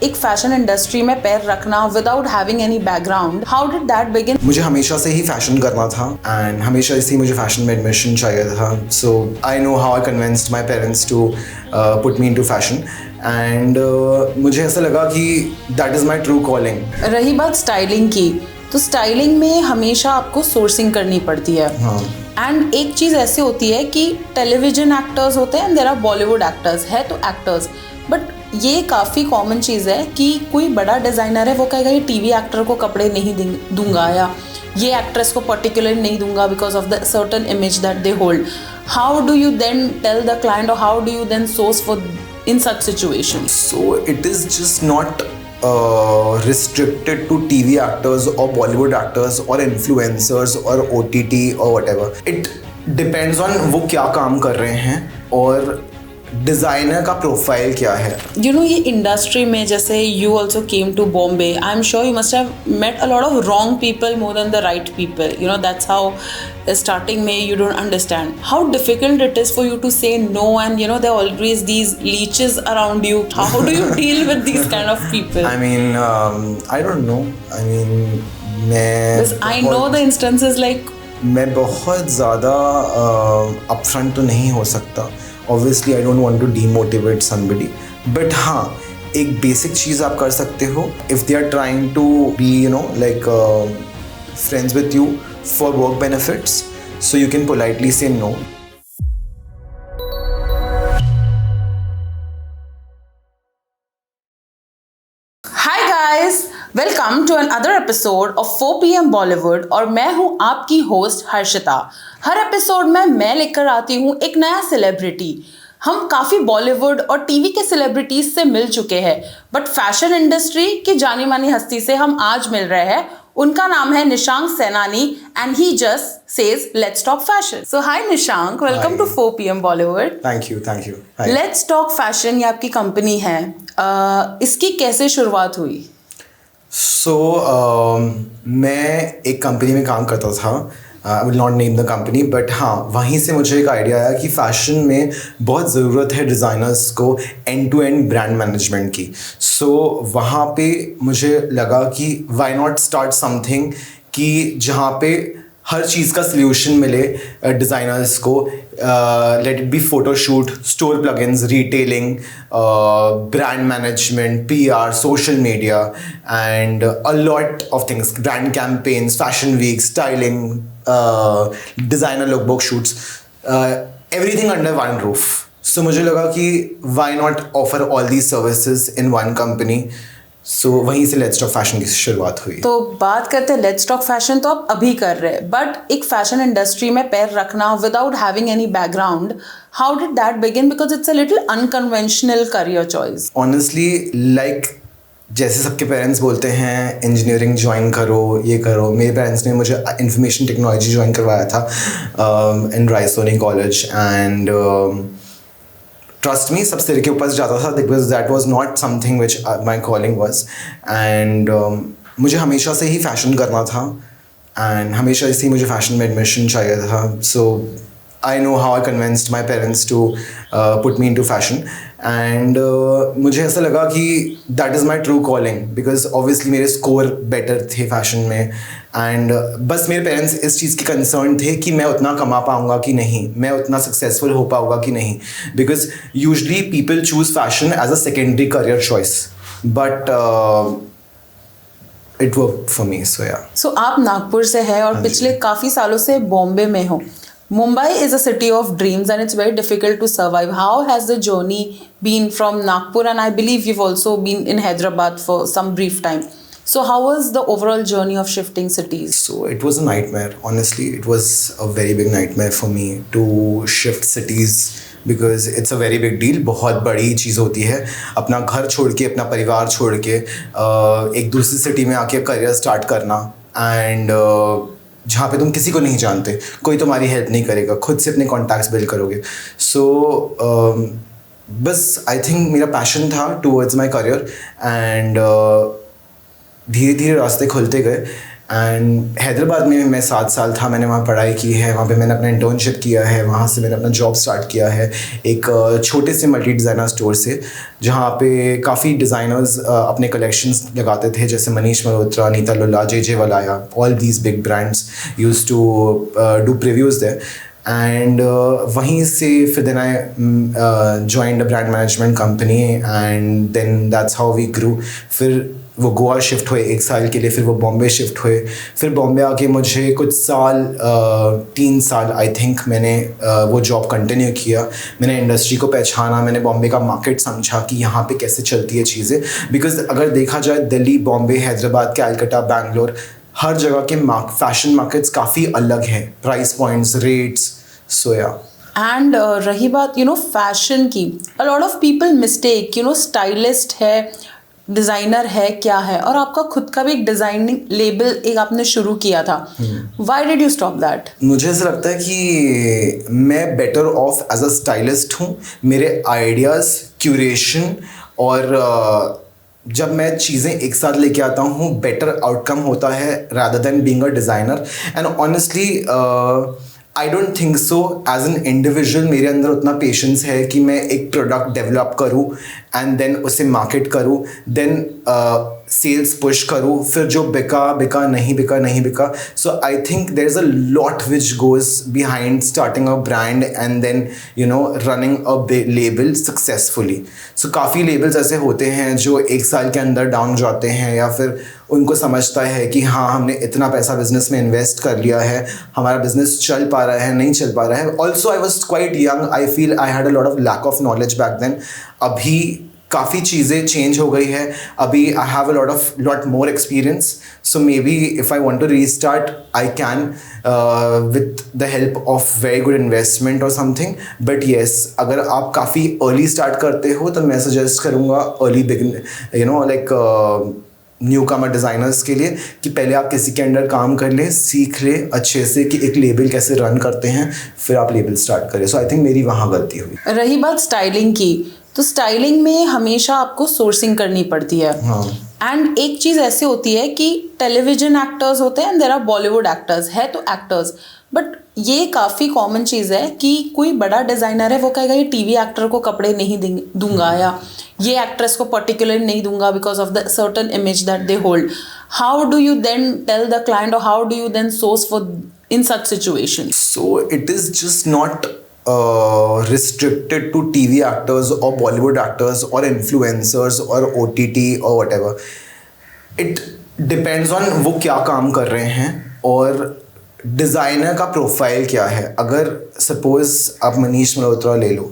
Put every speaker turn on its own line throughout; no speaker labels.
एक fashion industry में पैर रखना without having any background, how did that begin?
मुझे हमेशा से ही फैशन करना था एंड हमेशा से ही मुझे फैशन में एडमिशन चाहिए था. So I know how I convinced my parents to put me into fashion and मुझे ऐसा लगा कि that is my true calling.
रही बात स्टाइलिंग की, तो स्टाइलिंग में हमेशा आपको सोर्सिंग करनी पड़ती है.
हाँ.
एंड एक चीज़ ऐसे होती है कि टेलीविजन एक्टर्स होते हैं and there are Bollywood actors, है तो एक्टर्स, बट ये काफ़ी कॉमन चीज़ है कि कोई बड़ा डिज़ाइनर है वो कहेगा ये टीवी एक्टर को कपड़े नहीं दूंगा या ये एक्ट्रेस को पर्टिकुलरली नहीं दूंगा because of the certain image that they hold. How do you then tell the client और how do you then source for in such situations?
So it is just not restricted to TV actors or Bollywood actors or influencers or OTT or whatever. It depends on वो क्या काम कर रहे हैं और designer का profile क्या है.
यू नो ये इंडस्ट्री में जैसे you also came to Bombay, I am sure you must have met a lot of wrong people more than the right people. You know that's how starting में you don't understand how difficult it is for you to say no, and you know there are always these leeches around you. How do you deal with these kind of people?
I mean, I don't know. I mean,
Because I know the instances like
मैं बहुत ज़्यादा upfront तो नहीं हो सकता. Obviously, I don't want to demotivate somebody. But हाँ, एक basic चीज़ आप कर सकते हो. If they are trying to be, you know, like friends with you for work benefits, so you can politely say no.
Hi guys, welcome to another episode of 4 PM Bollywood और मैं हूँ आपकी host Harshita. हर episode में मैं लेकर आती हूँ एक नया सेलिब्रिटी. हम काफ़ी बॉलीवुड और टीवी के सेलिब्रिटीज से मिल चुके हैं, बट फैशन इंडस्ट्री की जानी मानी हस्ती से हम आज मिल रहे हैं. उनका नाम है Nishank Sainani and he just says let's talk fashion. So hi Nishank, welcome to 4 PM Bollywood.
Thank you.
Let's talk fashion, ये आपकी कंपनी है. इसकी कैसे शुरुआत हुई?
मैं एक कंपनी में काम करता था. I will not name the company, but हाँ, वहीं से मुझे एक आइडिया आया कि फ़ैशन में बहुत ज़रूरत है डिज़ाइनर्स को end to end brand management की. सो वहाँ पे मुझे लगा कि व्हाई नॉट स्टार्ट समथिंग कि जहाँ पे हर चीज़ का सल्यूशन मिले डिज़ाइनर्स को. Let it be photoshoot, store plugins, retailing, brand management, PR, social media and a lot of things, brand campaigns, fashion week, styling, designer lookbook shoots, everything under one roof. So मुझे लगा कि why not offer all these services in one company. So वहीं से let's talk fashion की शुरुआत हुई.
तो बात करते हैं लेट्स टॉक फैशन, तो आप अभी कर रहे हैं, बट एक फैशन इंडस्ट्री में पैर रखना without having any background, how did that begin? Because it's a little unconventional career choice.
Honestly, like जैसे सबके पेरेंट्स बोलते हैं इंजीनियरिंग ज्वाइन करो, ये करो, मेरे पेरेंट्स ने मुझे इंफॉर्मेशन टेक्नोलॉजी ज्वाइन करवाया था in Raisoni college and trust me, सब सिर के ऊपर जाता था because that was not something which my calling was. And मुझे हमेशा से ही फैशन करना था एंड हमेशा से ही मुझे फैशन में एडमिशन चाहिए था. So I know how I convinced my parents to put me into fashion and मुझे ऐसा लगा कि that is my true calling because obviously मेरे स्कोर बेटर थे फैशन में एंड बस मेरे पेरेंट्स इस चीज़ के कंसर्न थे कि मैं उतना कमा पाऊँगा कि नहीं, मैं उतना सक्सेसफुल हो पाऊँगा कि नहीं. Because usually people choose fashion as a secondary career choice, but it work for me. So
आप नागपुर से हैं और पिछले काफ़ी सालों से बॉम्बे में हो. Mumbai is a city of dreams and it's very difficult to survive. How has the journey been from Nagpur? And I believe you've also been in Hyderabad for some brief time. So how was the overall journey of shifting cities?
So it was a nightmare. Honestly, it was a very big nightmare for me to shift cities because it's a very big deal. बहुत बड़ी चीज़ होती है अपना घर छोड़ के, अपना परिवार छोड़ के एक दूसरी सिटी में आके करियर स्टार्ट करना एंड जहाँ पे तुम किसी को नहीं जानते, कोई तुम्हारी हेल्प नहीं करेगा, खुद से अपने कॉन्टैक्ट्स बिल्ड करोगे. सो बस आई थिंक मेरा पैशन था टूवर्ड्स माई करियर एंड धीरे धीरे रास्ते खुलते गए एंड हैदराबाद में मैं 7 साल था, मैंने वहाँ पढ़ाई की है, वहाँ पे मैंने अपना इंटर्नशिप किया है, वहाँ से मैंने अपना जॉब स्टार्ट किया है एक छोटे से मल्टी डिज़ाइनर स्टोर से, जहाँ पे काफ़ी डिज़ाइनर्स अपने कलेक्शंस लगाते थे, जैसे Manish Malhotra, Neeta Lulla, J Valaya, all these big brands used to do previews there. And वहीं से फिर then I joined a brand management company and then that's how we grew. फिर वो गोवा शिफ्ट हुए 1 साल के लिए, फिर वो बॉम्बे शिफ्ट हुए, फिर बॉम्बे आके मुझे कुछ साल 3 साल आई थिंक मैंने वो जॉब कंटिन्यू किया। मैंने इंडस्ट्री को पहचाना, मैंने बॉम्बे का मार्केट समझा कि यहाँ पे कैसे चलती है चीज़ें, बिकॉज अगर देखा जाए दिल्ली, बॉम्बे, हैदराबाद, कैलकाटा, बैंगलोर, हर जगह के फैशन मार्केट्स काफ़ी अलग हैं, price points, rates, soya.
And रही बात फैशन की, अ lot of people mistake stylist है, डिज़ाइनर है, क्या है, और आपका खुद का भी एक डिज़ाइनिंग लेबल एक आपने शुरू किया था। Why did you stop that?
मुझे ऐसा लगता है कि मैं better off as a stylist हूँ। मेरे आइडियाज़, क्यूरेशन और जब मैं चीज़ें एक साथ लेके आता हूँ, बेटर आउटकम होता है rather than being a designer. And honestly I don't think so as an individual मेरे अंदर उतना पेशेंस है कि मैं एक प्रोडक्ट डेवलप करूँ एंड देन उसे मार्केट करूँ, देन सेल्स पुश करूँ, फिर जो बिका नहीं बिका। So I think there is a lot which goes behind starting a brand and then running a label successfully. So काफ़ी लेबल्स ऐसे होते हैं जो 1 साल के अंदर डाउन जाते हैं, या फिर उनको समझता है कि हाँ हमने इतना पैसा बिजनेस में इन्वेस्ट कर लिया है, हमारा बिजनेस चल पा रहा है, नहीं चल पा रहा है। Also I was quite young, I feel I had a lot of lack of knowledge back then. अभी काफ़ी चीज़ें चेंज हो गई है, अभी I have a lot more experience, so maybe if I want to restart I can with the help of very good investment और something. But yes, अगर आप काफ़ी अर्ली स्टार्ट करते हो तो मैं सजेस्ट करूँगा अर्ली लाइक न्यू कमर designers के लिए कि पहले आप किसी के अंडर काम कर लें, सीख लें अच्छे से कि एक लेबल कैसे रन करते हैं, फिर आप लेबल स्टार्ट करें। सो आई थिंक मेरी वहाँ गलती हुई।
रही बात स्टाइलिंग की, तो स्टाइलिंग में हमेशा आपको सोर्सिंग करनी पड़ती है।
हाँ।
एंड एक चीज़ ऐसी होती है कि टेलीविजन एक्टर्स होते हैं, देयर आर बॉलीवुड एक्टर्स, है तो एक्टर्स, बट ये काफ़ी कॉमन चीज़ है कि कोई बड़ा डिज़ाइनर है वो कहेगा ये टीवी एक्टर को कपड़े नहीं दूंगा, या ये एक्ट्रेस को पर्टिकुलर नहीं दूंगा because of the certain image that they hold. How do you then tell the client, और how do you then source for in such situation?
So it is just not restricted to TV actors or Bollywood actors or influencers or OTT or whatever. It depends on वो क्या काम कर रहे हैं और designer का profile क्या है। अगर सपोज आप मनीष मल्होत्रा ले लो,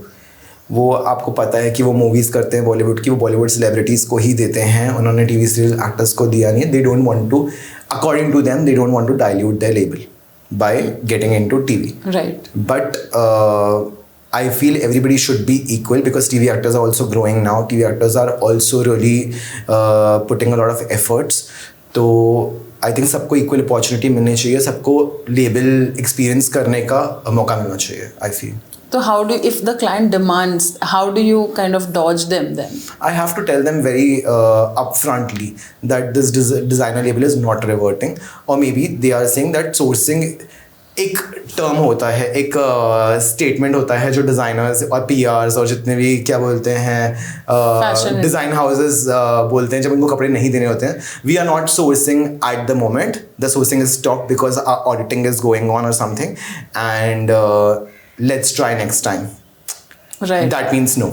वो आपको पता है कि वो मूवीज़ करते हैं बॉलीवुड की, वो बॉलीवुड सेलिब्रिटीज़ को ही देते हैं, उन्होंने टीवी सीरियल एक्टर्स को दिया नहीं है। They don't want to, according to them, they don't want to dilute their label by getting into TV.
Right.
But I feel everybody should be equal because TV actors are also growing now. TV actors are also really putting a lot of efforts. तो I think सबको equal opportunity मिलनी चाहिए, सबको label experience करने का मौका मिलना चाहिए, I feel.
So how do, if the client demands, how do you kind of dodge them then?
I have to tell them very upfrontly that this designer label is not reverting, or maybe they are saying that sourcing एक term होता है, एक statement होता है जो designers और पीआर्स और जितने भी क्या बोलते हैं डिज़ाइन हाउसेस बोलते हैं जब उनको कपड़े नहीं देने होते हैं। We are not sourcing at the moment, the sourcing is stop because auditing is going on और something, and let's try next time.
Right.
That means no.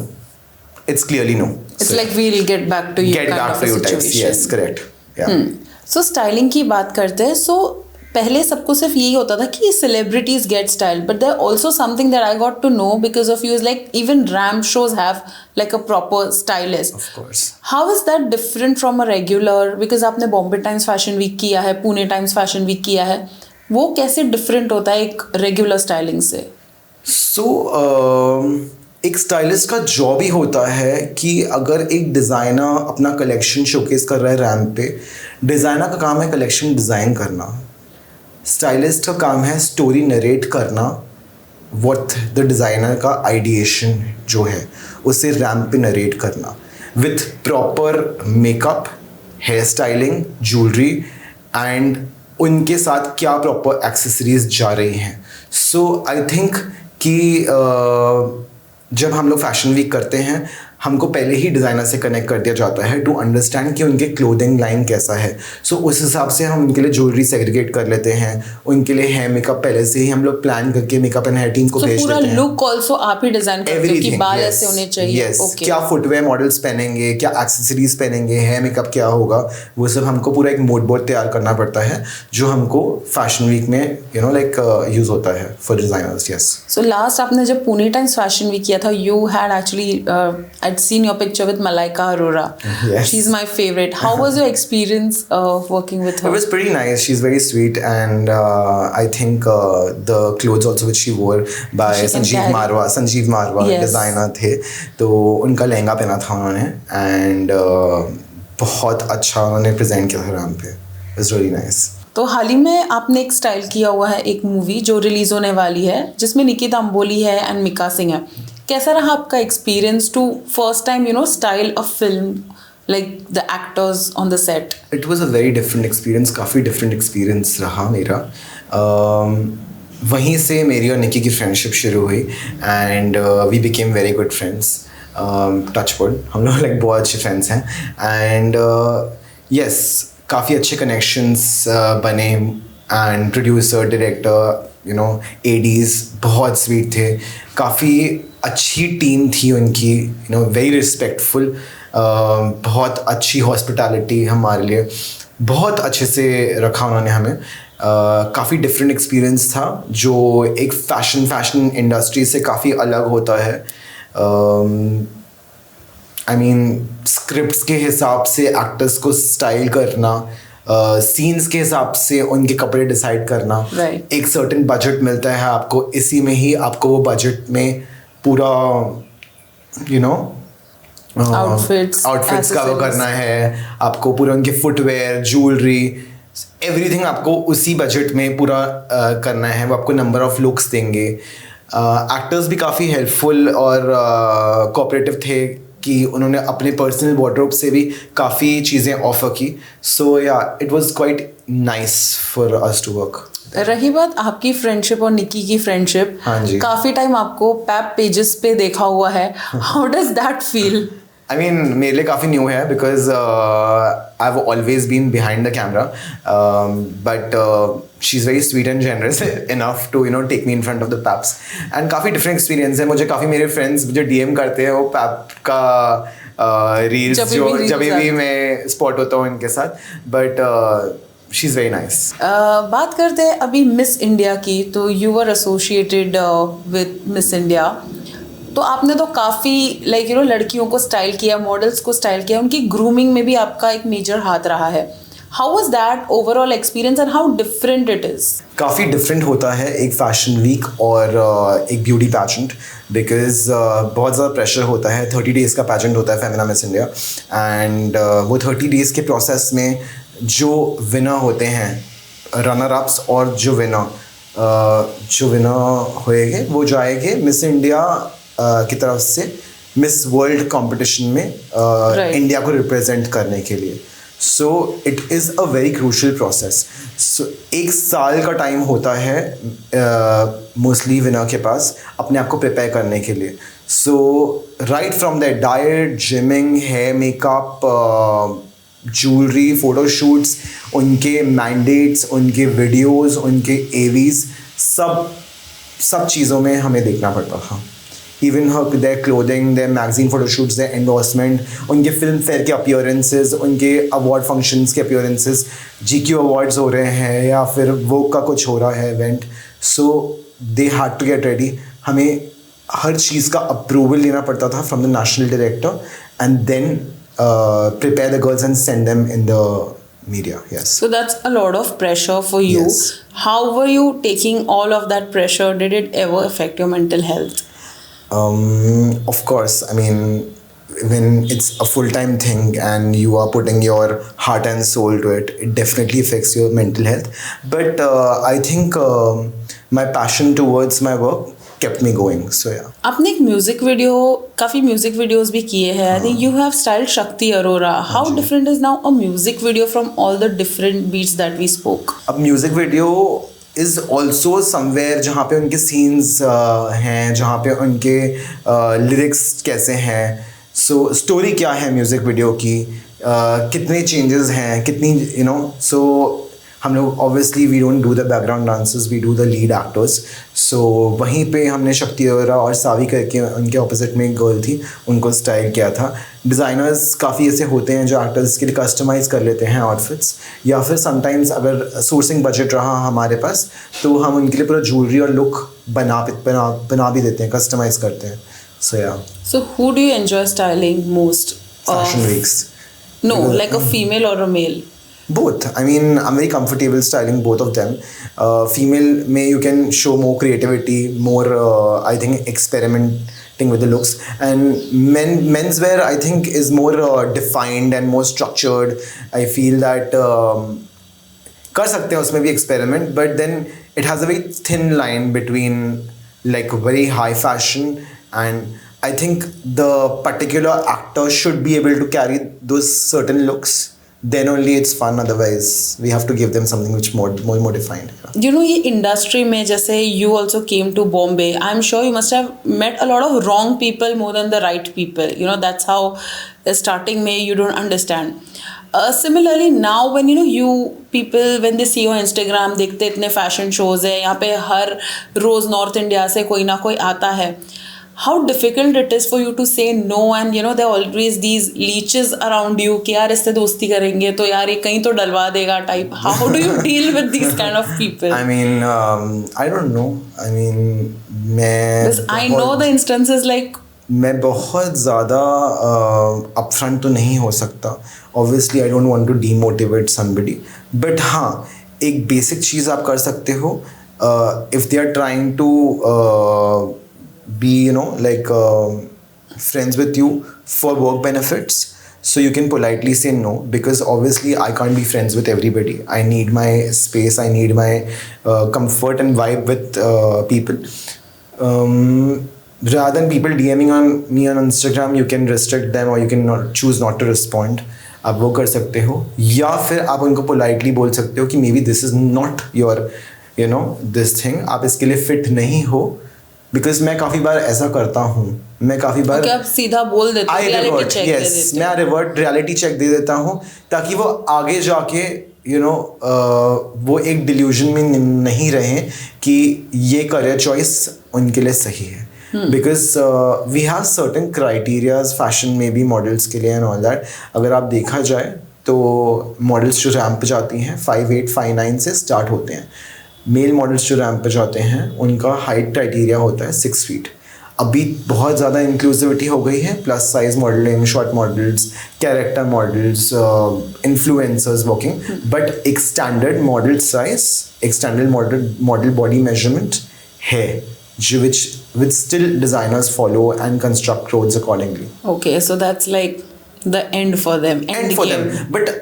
It's clearly no.
It's so like we'll get back to you.
Get back to you types. Yes, correct. Yeah.
So styling की बात करते हैं. So पहले सबको सिर्फ यही होता था कि celebrities get styled, but there also something that I got to know because of you is like even ramp shows have like a proper stylist.
Of course.
How is that different from a regular? Because आपने Bombay Times Fashion Week किया है, Pune Times Fashion Week किया है, वो कैसे different होता है एक regular styling से?
So एक स्टाइलिस्ट का जॉब ही होता है कि अगर एक डिज़ाइनर अपना कलेक्शन शोकेस कर रहा है रैम्प पे, डिज़ाइनर का काम है कलेक्शन डिज़ाइन करना, स्टाइलिस्ट का काम है स्टोरी नरेट करना, व्हाट द डिज़ाइनर का आइडिएशन जो है उसे रैम्प पे नरेट करना with proper makeup, hair styling, jewellery and उनके साथ क्या प्रॉपर एक्सेसरीज जा रही हैं. सो आई थिंक कि जब हम लोग फैशन वीक करते हैं, हमको पहले ही डिज़ाइनर से कनेक्ट कर दिया जाता है टू अंडरस्टैंड कि उनके क्लोथिंग लाइन कैसा है. सो उस हिसाब से हम उनके लिए ज्वेलरी सेग्रीगेट कर लेते हैं, उनके लिए हेयर मेकअप पहले से ही हम लोग प्लान करके मेकअप एंड हेयर टीम को भेज देते हैं.
पूरा लुक आल्सो आप ही डिजाइन करते हो कि बाल ऐसे होने चाहिए.
Okay. क्या फुटवेयर मॉडल्स पहनेंगे, क्या एक्सेसरीज पहनेंगे, हेयर मेकअप क्या होगा, वो सब हमको पूरा एक मूड बोर्ड तैयार करना पड़ता है जो हमको फैशन वीक में यूज होता है for designers. Yes.
So last आपने जब पुणे टाइम्स फैशन वीक किया था, you had actually I'd seen your picture with Malaika Arora.
Yes.
She's my favorite. How was your experience working with her?
It was pretty nice. She's very sweet, and I think the clothes also which she wore by Sanjeev Marwa
Yes.
designer थे, तो उनका लहंगा पहना था उन्होंने, and बहुत अच्छा उन्होंने present किया था रैम पे. It was really nice.
तो हाल ही में आपने एक स्टाइल किया हुआ है एक मूवी जो रिलीज होने वाली है जिसमें निकिता अंबोली है एंड मिका सिंह है. कैसा रहा आपका experience to first time style a film like the actors on the set?
It was a very different experience. काफ़ी डिफरेंट एक्सपीरियंस रहा मेरा. वहीं से मेरी और निकी की फ्रेंडशिप शुरू हुई and we became very good friends. Touchwood हम लोग लाइक बहुत अच्छे फ्रेंड्स हैं एंड यस काफ़ी अच्छे कनेक्शंस बने एंड प्रोड्यूसर डायरेक्टर एडीज बहुत स्वीट थे. काफ़ी अच्छी टीम थी उनकी, वेरी रिस्पेक्टफुल. बहुत अच्छी हॉस्पिटैलिटी हमारे लिए, बहुत अच्छे से रखा उन्होंने हमें. काफ़ी डिफरेंट एक्सपीरियंस था जो एक फैशन इंडस्ट्री से काफ़ी अलग होता है. आई मीन स्क्रिप्ट्स के हिसाब से एक्टर्स को स्टाइल करना, सीन्स के हिसाब से उनके कपड़े डिसाइड करना.
right.
एक सर्टेन बजट मिलता है आपको, इसी में ही आपको वो बजट में पूरा आउटफिट्स कवर करना है आपको. पूरा उनके फुटवेयर, ज्वेलरी, एवरीथिंग आपको उसी बजट में पूरा करना है. वो आपको नंबर ऑफ लुक्स देंगे. एक्टर्स भी काफ़ी हेल्पफुल और कोऑपरेटिव थे कि उन्होंने अपने पर्सनल वार्डरोब से भी काफ़ी चीज़ें ऑफर की. So yeah it was quite nice for us to work.
रही बात आपकी फ्रेंडशिप और निकी की फ्रेंडशिप,
हाँ जी.
काफ़ी टाइम आपको पैप पेजेस पे देखा हुआ है. How does that feel?
I mean, मेरे लिए काफ़ी न्यू है because I've always been behind the camera, but she's very sweet and generous enough to take me in front of the paps. And काफ़ी different experience है. मुझे काफ़ी मेरे friends मुझे DM करते हैं वो पैप का रील्स जब भी मैं स्पॉट होता हूँ इनके साथ. But she's very nice.
बात करते हैं अभी मिस इंडिया की. तो you were associated with miss India. तो आपने तो काफ़ी लड़कियों को स्टाइल किया, मॉडल्स को स्टाइल किया, उनकी ग्रूमिंग में भी आपका एक मेजर हाथ रहा है. How was that overall experience and how different it is?
काफ़ी डिफरेंट होता है एक फैशन वीक और एक ब्यूटी पैजेंट बिकॉज बहुत ज़्यादा प्रेशर होता है. 30 डेज़ का पैजेंट होता है फेमिना मिस इंडिया एंड वो 30 डेज़ के प्रोसेस में जो विनर होते हैं, रनर अप्स और जो विनर होएंगे वो जाएंगे मिस इंडिया की तरफ से मिस वर्ल्ड कंपटीशन में इंडिया को रिप्रेजेंट करने के लिए. So it is a very crucial process. So 1 साल का टाइम होता है मोस्टली विनर के पास अपने आप को प्रिपेयर करने के लिए. So right from the diet, gymming, hair makeup, jewellery, photoshoots, उनके मैंडेट्स, उनके वीडियोस, उनके एवीज, सब चीज़ों में हमें देखना पड़ता था. Even their clothing, their magazine photoshoots, their endorsement, उनके फिल्म फेयर के अपीयरेंसेस, उनके अवार्ड फंक्शंस के अपीयरेंसेस, GQ अवार्ड्स हो रहे हैं या फिर वोग का कुछ हो रहा है event. So they had to get ready. हमें हर चीज़ का अप्रूवल लेना पड़ता था from the national director and then prepare the girls and send them in the media. Yes.
So that's a lot of pressure for you.
Yes.
How were you taking all of that pressure? Did it ever affect your mental health?
Of course. I mean, when it's a full-time thing and you are putting your heart and soul to it, it definitely affects your mental health. But I think my passion towards my work kept me going. So yeah.
आपने एक music video, काफी music videos भी किए हैं. I think you have styled Shakti Arora. How different is now a music video from all the different beats that we spoke?
अब music video is also somewhere जहाँ पे उनके सीन्स हैं, जहाँ पे उनके लिरिक्स कैसे हैं, सो स्टोरी क्या है म्यूजिक वीडियो की, कितने चेंजेस हैं, कितनी सो हम लोग obviously we don't do the background dancers, we do the lead actors. So वहीं पे हमने शक्ति अरोरा और सावी करके उनके ऑपोजिट में एक गर्ल थी, उनको स्टाइल किया था. डिज़ाइनर्स काफ़ी ऐसे होते हैं जो एक्टर्स के लिए कस्टमाइज़ कर लेते हैं आउटफिट्स, या फिर समटाइम्स अगर सोर्सिंग बजट रहा हमारे पास तो हम उनके लिए पूरा ज्वेलरी और लुक बना भी देते हैं, कस्टमाइज़ करते हैं. सो या.
So who do you enjoy styling most?
Fashion weeks.
No, like a female or a male?
Both. I mean, I'm very comfortable styling both of them. Female may you can show more creativity, more I think experimenting with the looks, and menswear I think is more defined and more structured. I feel that कर सकते हैं उसमें भी experiment, but then it has a very thin line between like very high fashion, and I think the particular actor should be able to carry those certain looks. Then only it's fun. Otherwise, we have to give them something which more defined.
You know, ये industry में जैसे you also came to Bombay. I'm sure you must have met a lot of wrong people more than the right people. You know, that's how starting में you don't understand. Similarly now when you people when they see you on Instagram, देखते इतने fashion shows है यहाँ पे, हर रोज north India से कोई ना कोई आता है. How difficult it is for you to say no, and there are always these leeches around you कि यार इससे दोस्ती करेंगे तो यार ये कहीं तो डलवा देगा type. How do you deal with these kind of people?
I mean, I don't know. I mean,
Because I know the instances like
मैं बहुत ज़्यादा upfront तो नहीं हो सकता. Obviously, I don't want to demotivate somebody. But हाँ, एक basic चीज़ आप कर सकते हो. If they are trying to be like friends with you for work benefits, so you can politely say no, because obviously I can't be friends with everybody. I need my space, I need my comfort and vibe with people. Rather than people DMing on me on Instagram, you can restrict them or you can choose not to respond. आप वो कर सकते हो, या फिर आप उनको politely बोल सकते हो कि maybe this is not your this thing, आप इसके लिए fit नहीं हो. बिकॉज मैं काफ़ी बार ऐसा करता हूँ, मैं काफ़ी बार
आप सीधा बोल देते हो, रियलिटी चेक दे देते हो.
मैं रिवर्ट रियलिटी चेक दे देता हूँ ताकि वो आगे जाके वो एक डिल्यूजन में नहीं रहे कि ये करियर चॉइस उनके लिए सही है. Because we have certain criterias fashion में भी मॉडल्स के लिए एंड ऑल दैट. अगर आप देखा जाए तो मॉडल्स जो रैंप पे जाती हैं 5'8", 5'9" से स्टार्ट होते हैं. मेल मॉडल्स जो रैंप पे जाते हैं उनका हाइट क्राइटेरिया होता है 6 फीट. अभी बहुत ज़्यादा इंक्लूसिविटी हो गई है, plus size modelling, short models, character models, influencers working. But एक स्टैंडर्ड मॉडल साइज, एक स्टैंडर्ड मॉडल बॉडी मेजरमेंट है जो which still designers follow and construct clothes accordingly.
Okay, so that's like the end for them.
End for them. But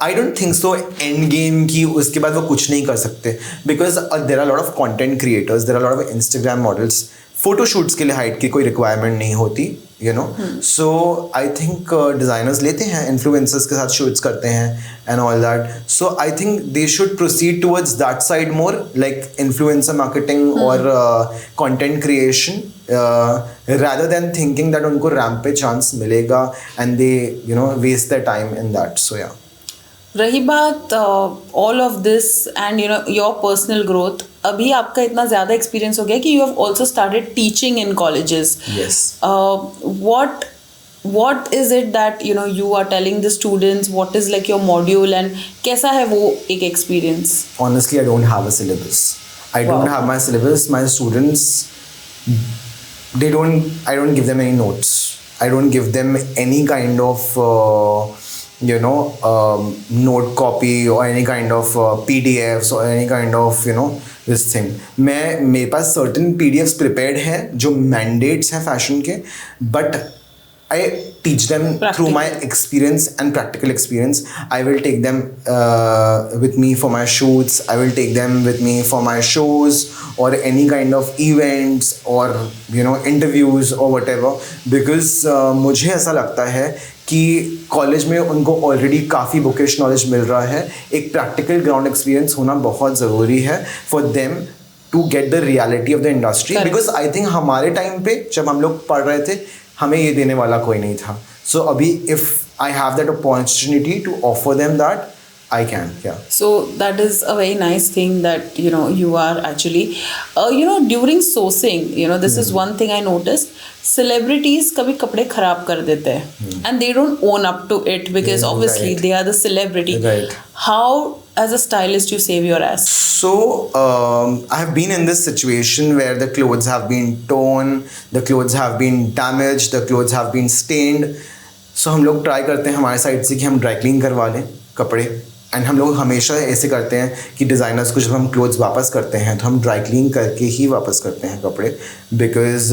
I don't think so. End game की उसके बाद वो कुछ नहीं कर सकते, because there are a lot of content creators, there are a lot of Instagram models. Photoshoots के लिए हाइट की कोई रिक्वायरमेंट नहीं होती, सो आई थिंक डिज़ाइनर्स लेते हैं, इन्फ्लुएंसर्स के साथ शूट्स करते हैं and all that. So I think they should proceed towards that side more, like influencer marketing और content creation, rather than thinking that उनको रैंप पे चांस मिलेगा and they waste their time in that. So yeah.
रही बात all of this and your personal growth, अभी आपका इतना ज़्यादा एक्सपीरियंस हो गया कि you have also started teaching in colleges.
Yes.
What is it that you are telling the students? What is like your module and कैसा है वो एक experience?
Honestly, I don't have a syllabus. I don't have my syllabus. My students, I don't give them any notes. I don't give them any kind of note copy or any kind of PDFs or any kind of this thing. मेरे पास certain PDFs prepared हैं जो mandates हैं fashion के, but I teach them through my experience and practical experience. I will take them with me for my shoots. I will take them with me for my shows or any kind of events or interviews or whatever, because मुझे ऐसा लगता है कि college में उनको already काफ़ी bookish knowledge मिल रहा है. एक प्रैक्टिकल ग्राउंड एक्सपीरियंस होना बहुत ज़रूरी है for them to get the reality of the industry. Because I think हमारे टाइम पे जब हम लोग पढ़ रहे थे हमें ये देने वाला कोई नहीं था. सो अभी if I have that opportunity to offer them that, I can, yeah.
So that is a very nice thing that you are actually during sourcing, this is one thing I noticed. Celebrities कभी कपड़े खराब कर देते हैं and they don't own up to it because obviously they are the celebrity.
Right.
How as a stylist you save your ass?
So I have been in this situation where the clothes have been torn, the clothes have been damaged, the clothes have been stained. So हम लोग try करते हैं हमारे side से कि हम dry clean करवा लें कपड़े. एंड हम लोग हमेशा ऐसे करते हैं कि डिज़ाइनर्स को जब हम क्लोथ्स वापस करते हैं तो हम ड्राई क्लीन करके ही वापस करते हैं कपड़े. Because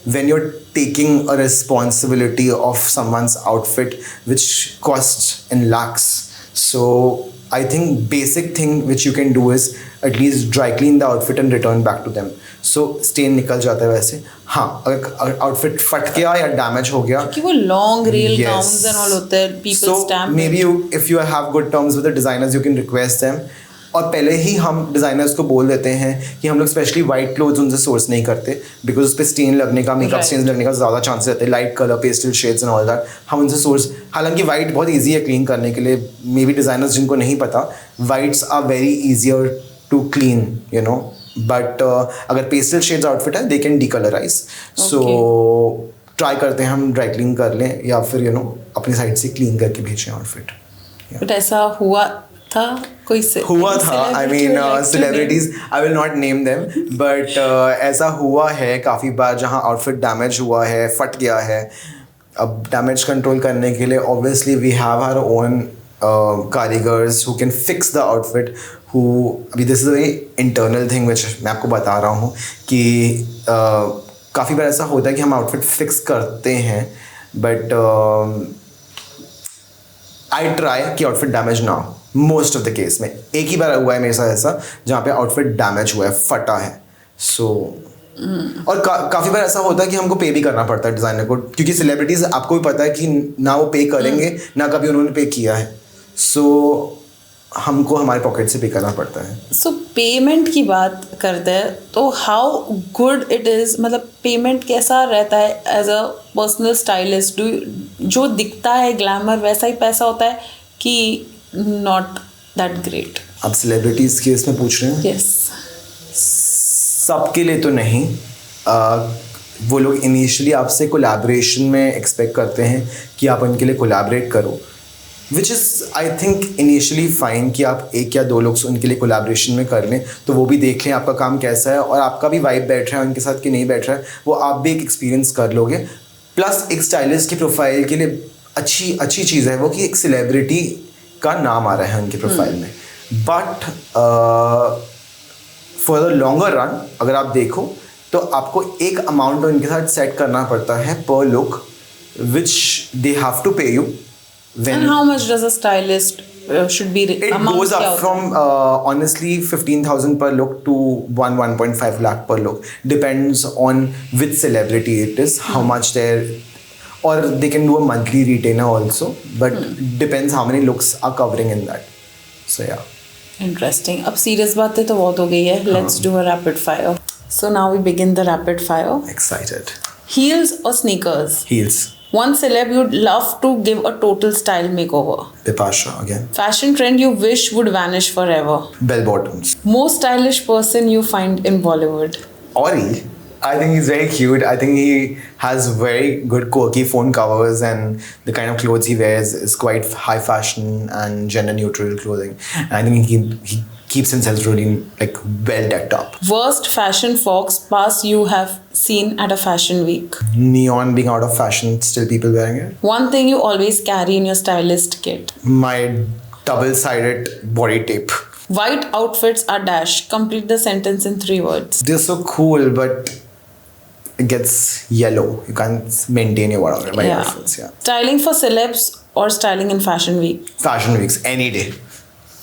when you are taking a responsibility of someone's outfit which cost in lakhs, so I think basic thing which you can do is at least dry clean the outfit and return back to them. So stain निकल जाता है वैसे. हाँ, अगर outfit फट गया या damage हो गया,
क्योंकि वो long rail gowns and all होते हैं, people stamp.
So maybe if you have good terms with the designers, you can request them. और पहले ही हम डिज़ाइनर्स को बोल देते हैं कि हम लोग स्पेशली वाइट क्लोथ्स उनसे सोर्स नहीं करते बिकॉज उस पर स्टेन लगने का, मेकअप स्टेन लगने का ज़्यादा चांस रहते हैं. Light colour, pastel shades and all that हम उनसे सोर्स, हालांकि वाइट बहुत ईजी है क्लीन करने के लिए. मे बी डिज़ाइनर्स जिनको नहीं पता, whites are very easier to clean but अगर पेस्टल शेड्स आउटफिट है they can decolourise. So try करते हैं हम ड्राई क्लीन कर लें या फिर अपनी साइड से क्लीन करके भेजें आउटफिट.
बट ऐसा हुआ था कोई से
हुआ था, I mean celebrities, I will not name them, but ऐसा हुआ है काफ़ी बार जहाँ आउटफिट डैमेज हुआ है, फट गया है. अब डैमेज कंट्रोल करने के लिए obviously we have our own कारीगर्स who can fix the outfit. हु अभी this is a very internal thing which मैं आपको बता रहा हूँ कि काफ़ी बार ऐसा होता है कि हम आउटफिट फिक्स करते हैं बट आई ट्राई कि आउटफिट डैमेज ना हो. मोस्ट ऑफ द केस में एक ही बार हुआ है मेरे साथ ऐसा जहाँ पे आउटफिट डैमेज हुआ है, फटा है. सो और काफ़ी बार ऐसा होता है कि हमको पे भी करना पड़ता है डिज़ाइनर को, क्योंकि सेलिब्रिटीज़ आपको भी पता है कि ना वो पे करेंगे ना कभी उन्होंने पे किया है. सो हमको हमारे पॉकेट से पे करना पड़ता है.
सो पेमेंट की बात करते हैं तो हाउ गुड इट इज़, मतलब पेमेंट कैसा रहता है एज अ पर्सनल स्टाइलिस्ट? जो दिखता है ग्लैमर वैसा ही पैसा होता है कि नॉट दैट ग्रेट?
आप सेलिब्रिटीज़ केस में पूछ रहे हैं?
यस.
सबके लिए तो नहीं. वो लोग इनिशियली आपसे कोलैबोरेशन में एक्सपेक्ट करते हैं कि आप उनके लिए कोलैबोरेट करो, which is I think initially fine कि आप एक या दो लोग उनके लिए कोलैबोरेशन में कर लें तो वो भी देख लें आपका काम कैसा है और आपका भी वाइब बैठ रहा है उनके साथ कि नहीं बैठ रहा है, वो आप भी एक एक्सपीरियंस कर लोगे. प्लस एक स्टाइलिस्ट की प्रोफाइल के लिए अच्छी चीज़ है वो कि एक सेलिब्रिटी का नाम आ रहा है उनके प्रोफाइल में. But for the longer run अगर आप देखो तो आपको एक अमाउंट उनके साथ सेट करना पड़ता है पर look which they have to pay you.
And how much does a stylist should be?
It goes up from honestly 15,000 per look to 1.5 lakh per look. Depends on which celebrity it is, how much they're, or they can do a monthly retainer also, but depends how many looks are covering in that. So yeah.
Interesting. अब serious बातें तो बहुत हो गई है. Let's do a rapid fire. So now we begin the rapid fire.
Excited.
Heels or sneakers?
Heels.
One celeb you'd love to give a total style makeover?
Bipasha again.
Fashion trend you wish would vanish forever?
Bell bottoms.
Most stylish person you find in Bollywood?
Ori. I think he's very cute. I think he has very good quirky phone covers and the kind of clothes he wears is quite high fashion and gender neutral clothing. I think he keeps himself really like well decked up.
Worst fashion faux pas you have seen at a fashion week?
Neon being out of fashion, still people wearing it.
One thing you always carry in your stylist kit?
My double-sided body tape.
White outfits are dash. Complete the sentence in 3 words.
They're so cool, but it gets yellow. You can't maintain your white outfits. Yeah.
Styling for celebs or styling in Fashion Week?
Fashion weeks, any day.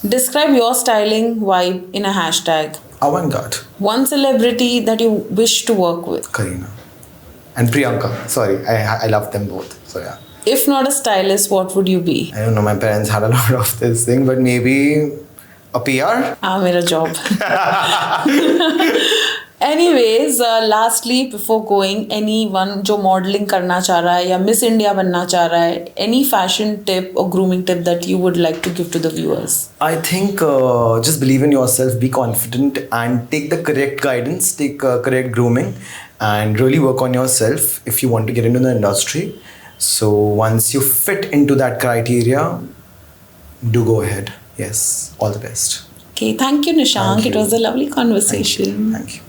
Describe your styling vibe in a hashtag.
Avant-garde.
One celebrity that you wish to work with.
Kareena. And Priyanka. Sorry, I love them both. So yeah.
If not a stylist, what would you be?
I don't know, my parents had a lot of this thing, but maybe a PR?
Mera job. Anyways, lastly, before going, anyone जो modeling करना चाह रहा है या Miss India बनना चाह रहा है, any fashion tip or grooming tip that you would like to give to the viewers?
I think just believe in yourself, be confident, and take the correct guidance, take correct grooming, and really work on yourself if you want to get into the industry. So once you fit into that criteria, do go ahead. Yes, all the best.
Okay, thank you, Nishank.
Thank you.
It was a lovely conversation.
Thank you.